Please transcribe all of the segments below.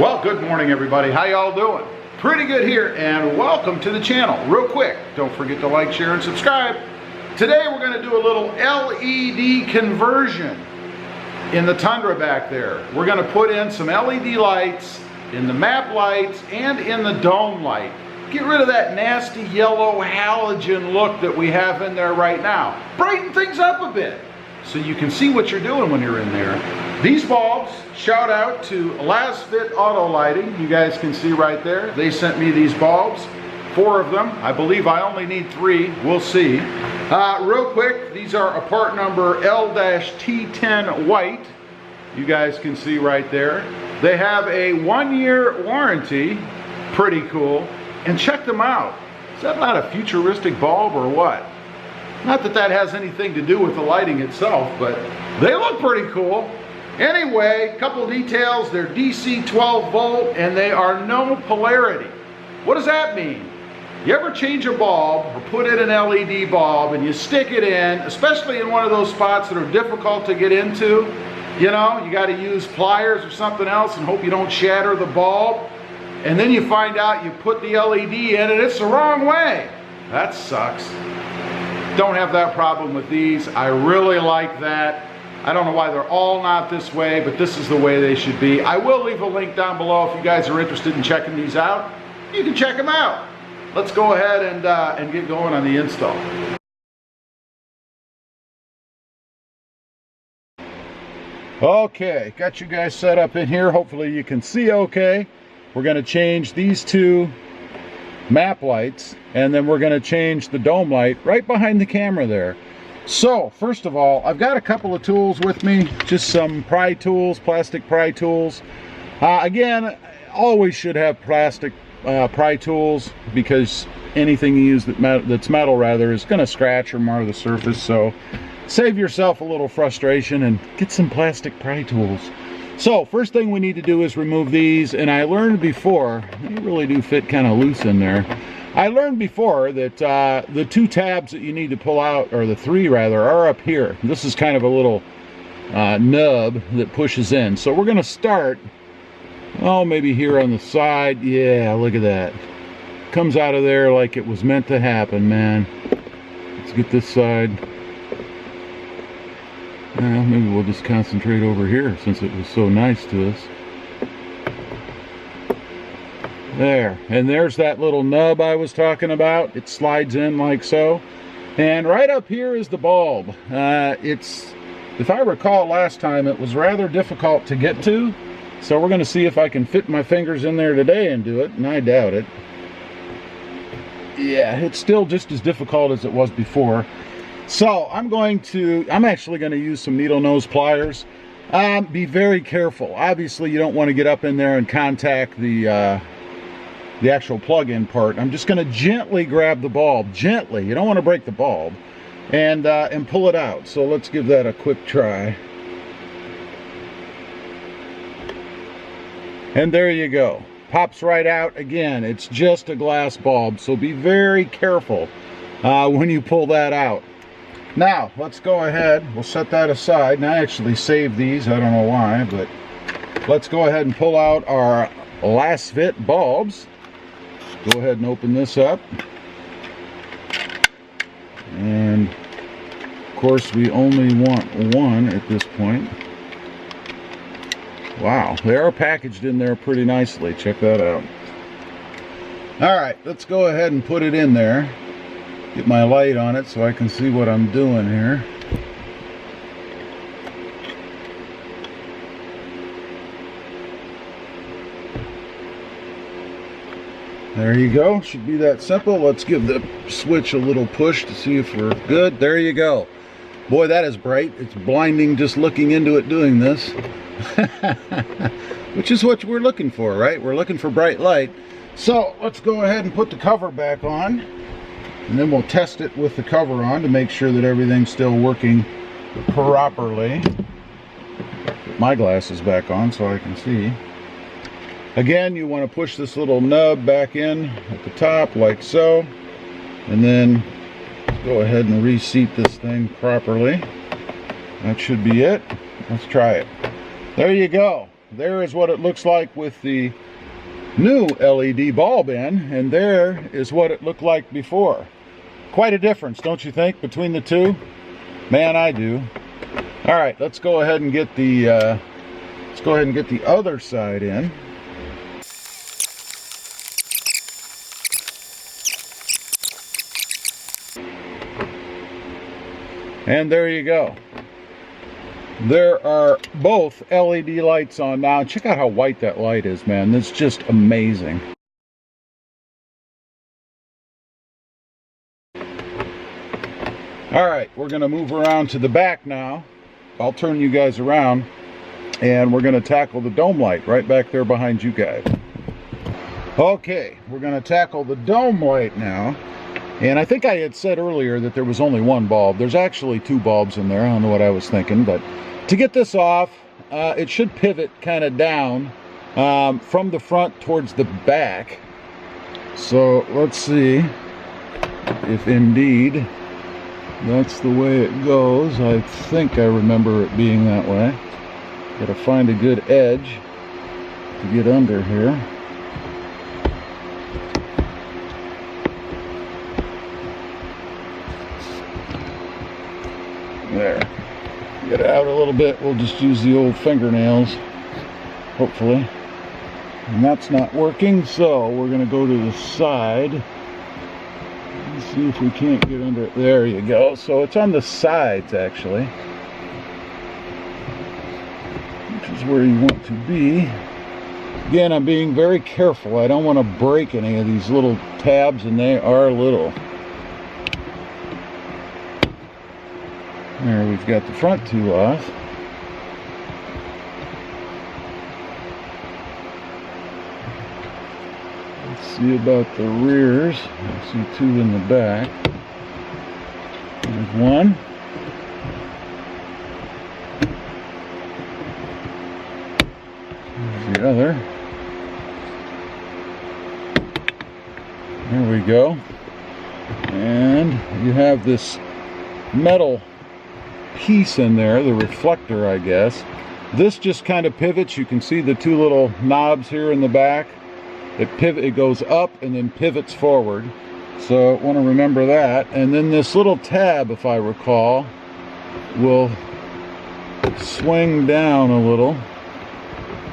Well, good morning everybody. How y'all doing? Pretty good here, and welcome to the channel. Real quick, don't forget to like, share, and subscribe. Today we're going to do a little LED conversion in the Tundra back there. We're going to put in some LED lights in the map lights and in the dome light. Get rid of that nasty yellow halogen look that we have in there right now. Brighten things up a bit so you can see what you're doing when you're in there. These bulbs, shout out to Lasfit Auto Lighting. You guys can see right there. They sent me these bulbs, 4 of them. I believe I only need 3. We'll see. Real quick, these are a part number L-T10 white. You guys can see right there. They have a 1-year warranty. Pretty cool. And check them out. Is that not a futuristic bulb or what? Not that that has anything to do with the lighting itself, but they look pretty cool. Anyway, couple details. They're DC 12 volt and they are no polarity. What does that mean? You ever change a bulb or put in an LED bulb and you stick it in, especially in one of those spots that are difficult to get into, you know, you got to use pliers or something else and hope you don't shatter the bulb, and then you find out you put the LED in and it's the wrong way. That sucks. Don't have that problem with these. I really like that. I don't know why they're all not this way, but this is the way they should be. I will leave a link down below if you guys are interested in checking these out. You can check them out. Let's go ahead and get going on the install. Okay, got you guys set up in here. Hopefully you can see okay. We're going to change these 2 map lights, and then we're going to change the dome light right behind the camera there. So first of all, I've got a couple of tools with me, just some pry tools, plastic pry tools. Again, always should have plastic pry tools, because anything you use that's metal rather is going to scratch or mar the surface. So save yourself a little frustration and get some plastic pry tools. So first thing we need to do is remove these, and I learned before, they really do fit kind of loose in there. I learned before that the 2 tabs that you need to pull out, or the 3 rather, are up here. This is kind of a little nub that pushes in. So we're going to start, oh, maybe here on the side. Yeah, look at that. Comes out of there like it was meant to happen, man. Let's get this side. Maybe we'll just concentrate over here since it was so nice to us. There, and there's that little nub I was talking about. It slides in like so. And right up here is the bulb. If I recall last time, it was rather difficult to get to. So we're going to see if I can fit my fingers in there today and do it, and I doubt it. Yeah, it's still just as difficult as it was before. So I'm actually going to use some needle nose pliers. Be very careful. Obviously you don't want to get up in there and contact the actual plug-in part. I'm just going to gently grab the bulb, gently. You don't want to break the bulb, and pull it out. So let's give that a quick try. And there you go. Pops right out. Again, it's just a glass bulb, so be very careful when you pull that out. Now, let's go ahead. We'll set that aside. And I actually saved these. I don't know why, but let's go ahead and pull out our Lasfit bulbs. Go ahead and open this up. And, of course, we only want 1 at this point. Wow, they are packaged in there pretty nicely. Check that out. Alright, let's go ahead and put it in there. Get my light on it so I can see what I'm doing here. There you go. Should be that simple. Let's give the switch a little push to see if we're good. There you go. Boy, that is bright. It's blinding just looking into it doing this. Which is what we're looking for, right? We're looking for bright light. So let's go ahead and put the cover back on. And then we'll test it with the cover on to make sure that everything's still working properly. Put my glasses back on so I can see. Again, you want to push this little nub back in at the top like so. And then go ahead and reseat this thing properly. That should be it. Let's try it. There you go. there is what it looks like with the new LED bulb in, and there is what it looked like before. Quite a difference, don't you think, between the two? Man, I do. All right, let's go ahead and get the other side in. And there you go. There are both LED lights on now. Check out how white that light is, man. That's just amazing. All right, we're going to move around to the back now. I'll turn you guys around, and we're going to tackle the dome light right back there behind you guys. Okay, we're going to tackle the dome light now. And I think I had said earlier that there was only one bulb. There's actually two bulbs in there. I don't know what I was thinking, but to get this off, it should pivot kind of down from the front towards the back. So let's see if indeed that's the way it goes. I think I remember it being that way. Gotta find a good edge to get under here. There. Get it out a little bit. We'll just use the old fingernails, hopefully. And that's not working, so we're going to go to the side. Let's see if we can't get under it. There you go. So it's on the sides, actually, which is where you want to be. Again, I'm being very careful. I don't want to break any of these little tabs, and they are little. There, we've got the front two off. Let's see about the rears. I see two in the back. There's one. There's the other. There we go. And you have this metal piece in there, the reflector, I guess. This just kind of pivots. You can see the two little knobs here in the back. It goes up and then pivots forward. So I want to remember that. And then this little tab, if I recall, will swing down a little.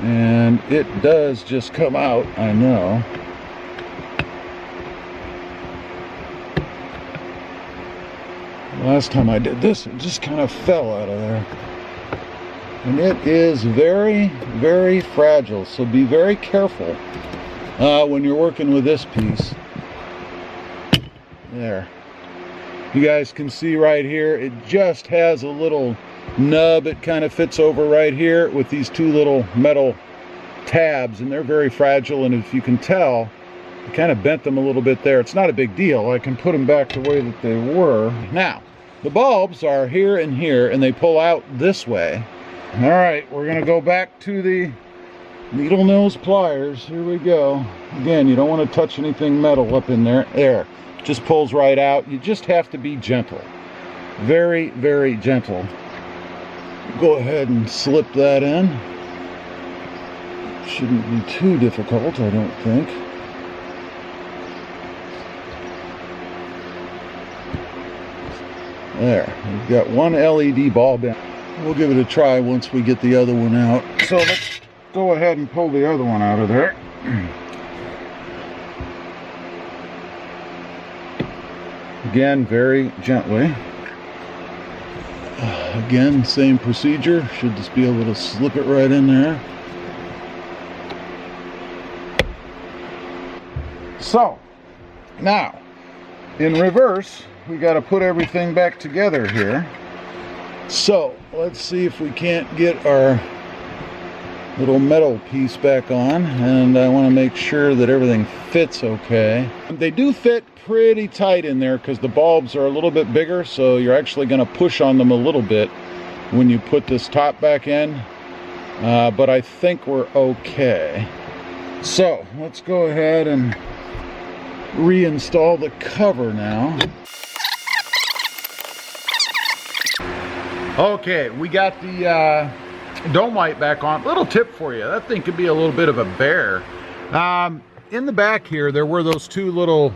And it does just come out, I know. Last time I did this, it just kind of fell out of there. And it is very, very fragile, so be very careful when you're working with this piece. There. You guys can see right here, it just has a little nub. It kind of fits over right here with these two little metal tabs, and they're very fragile, and if you can tell, I kind of bent them a little bit there. It's not a big deal. I can put them back the way that they were. Now, the bulbs are here and here, and they pull out this way. All right, we're going to go back to the needle nose pliers. Here we go. Again, you don't want to touch anything metal up in there. There, just pulls right out. You just have to be gentle. Very, very gentle. Go ahead and slip that in. Shouldn't be too difficult, I don't think. There, we've got one LED bulb in. We'll give it a try once we get the other one out. So let's go ahead and pull the other one out of there. Again, very gently. Again, same procedure. Should just be able to slip it right in there. So, now, in reverse, we got to put everything back together here. So let's see if we can't get our little metal piece back on, and I want to make sure that everything fits okay. They do fit pretty tight in there because the bulbs are a little bit bigger, so you're actually going to push on them a little bit when you put this top back in, but I think we're okay. So let's go ahead and reinstall the cover now. Okay, we got the dome light back on. Little tip for you, that thing could be a little bit of a bear. In the back here, there were those two little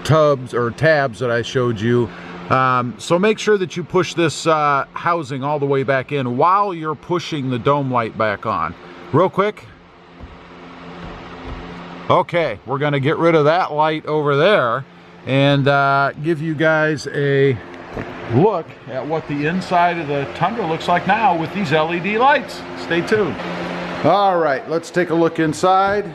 tubs or tabs that I showed you. So make sure that you push this housing all the way back in while you're pushing the dome light back on. Real quick. Okay, we're going to get rid of that light over there and give you guys a look at what the inside of the Tundra looks like now with these LED lights. Stay tuned. All right, let's take a look inside.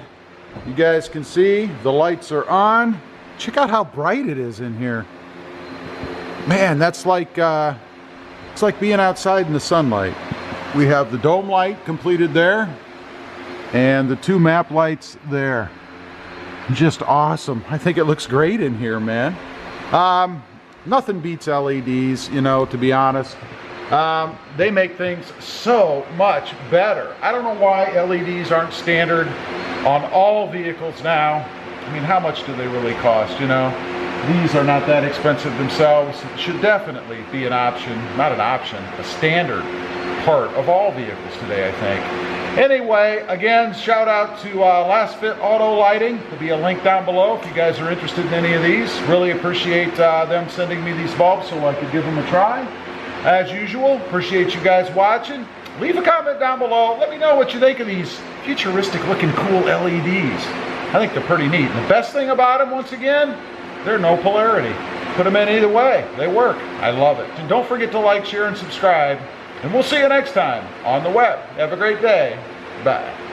You guys can see the lights are on. Check out how bright it is in here. Man, that's like it's like being outside in the sunlight. We have the dome light completed there and the two map lights there. Just awesome. I think it looks great in here, man. Nothing beats LEDs, you know, to be honest. They make things so much better. I don't know why LEDs aren't standard on all vehicles now. I mean, how much do they really cost, you know? These are not that expensive themselves. It should definitely be an option, not an option, a standard part of all vehicles today, I think. Anyway, again, shout out to Lasfit Auto Lighting. There'll be a link down below if you guys are interested in any of these. Really appreciate them sending me these bulbs so I could give them a try. As usual, appreciate you guys watching. Leave a comment down below. Let me know what you think of these futuristic looking cool LEDs. I think they're pretty neat. And the best thing about them, once again, they're no polarity. Put them in either way. They work. I love it. And don't forget to like, share, and subscribe. And we'll see you next time on the web. Have a great day. Bye.